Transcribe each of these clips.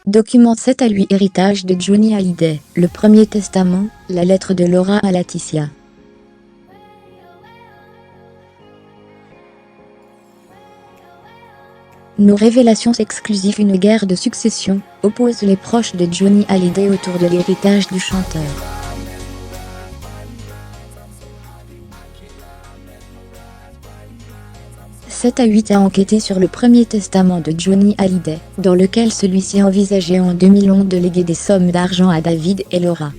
Document 7 à 8 héritage de Johnny Hallyday. Le premier testament, la lettre de Laura à Laetitia. Nos révélations exclusives. Une guerre de succession oppose les proches de Johnny Hallyday autour de l'héritage du chanteur. Sept à 8 a enquêté sur le premier testament de Johnny Hallyday, dans lequel celui-ci envisageait en 2011 de léguer des sommes d'argent à David et Laura.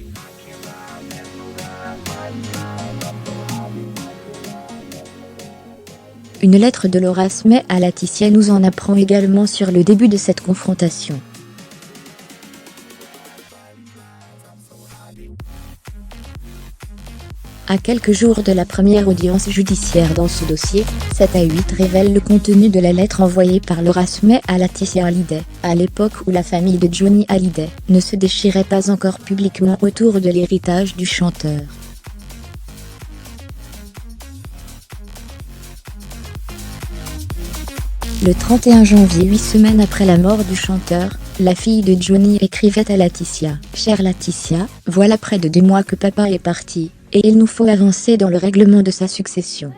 Une lettre de Laura Smith à Laetitia nous en apprend également sur le début de cette confrontation. À quelques jours de la première audience judiciaire dans ce dossier, 7 à 8 révèle le contenu de la lettre envoyée par Laura Smith à Laetitia Hallyday, à l'époque où la famille de Johnny Hallyday ne se déchirait pas encore publiquement autour de l'héritage du chanteur. Le 31 janvier, 8 semaines après la mort du chanteur, la fille de Johnny écrivait à Laetitia : « Chère Laetitia, voilà près de 2 mois que papa est parti, et il nous faut avancer dans le règlement de sa succession.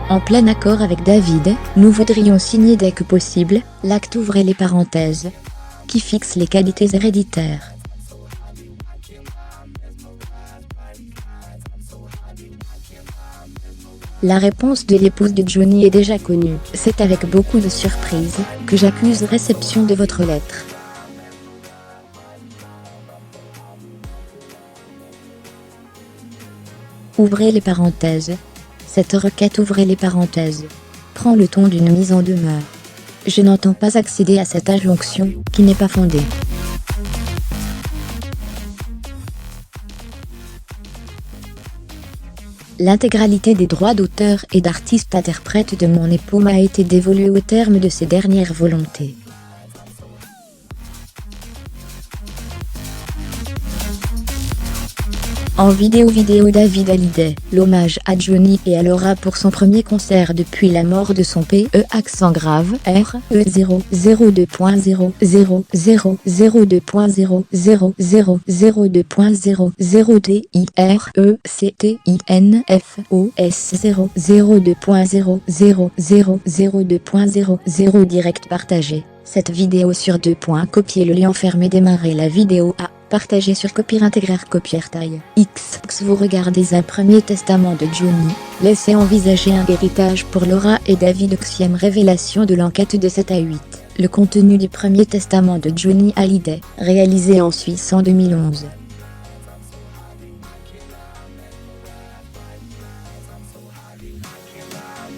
En plein accord avec David, nous voudrions signer dès que possible l'acte ouvrez les parenthèses qui fixe les qualités héréditaires. La réponse de l'épouse de Johnny est déjà connue. C'est avec beaucoup de surprise que j'accuse réception de votre lettre. Ouvrez les parenthèses. Cette requête ouvrez les parenthèses prend le ton d'une mise en demeure. Je n'entends pas accéder à cette injonction qui n'est pas fondée. L'intégralité des droits d'auteur et d'artiste-interprète de mon époux m'a été dévolue au terme de ses dernières volontés. En vidéo David Hallyday, l'hommage à Johnny et à Laura pour son premier concert depuis la mort de son père accent grave RE0 02.0 0 0 02.0 0 0 02.0 0 DIRECTINFOS 0 02.0 0 0 02.0 0 direct partagé. Cette vidéo sur 2. Copier le lien fermé. Démarrer la vidéo à partager sur Copier intégrer Copier taille X. Vous regardez un premier testament de Johnny, laissez envisager un héritage pour Laura et David. 8e révélation de l'enquête de 7 à 8. Le contenu du premier testament de Johnny Hallyday, réalisé en Suisse en 2011.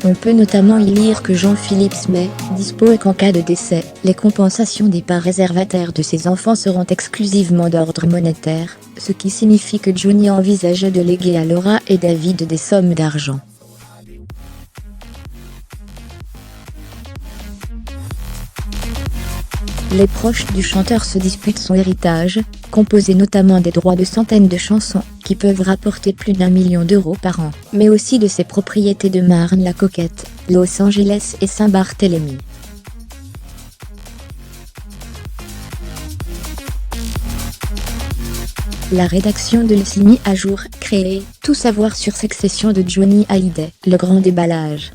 On peut notamment y lire que Jean-Philippe Smith dispose qu'en cas de décès, les compensations des parts réservataires de ses enfants seront exclusivement d'ordre monétaire, ce qui signifie que Johnny envisageait de léguer à Laura et David des sommes d'argent. Les proches du chanteur se disputent son héritage, composé notamment des droits de centaines de chansons, qui peuvent rapporter plus d'1 million d'euros par an, mais aussi de ses propriétés de Marne-la-Coquette, Los Angeles et Saint-Barthélemy. La rédaction de l'ESI mis à jour, créée, tout savoir sur succession de Johnny Hallyday, le grand déballage.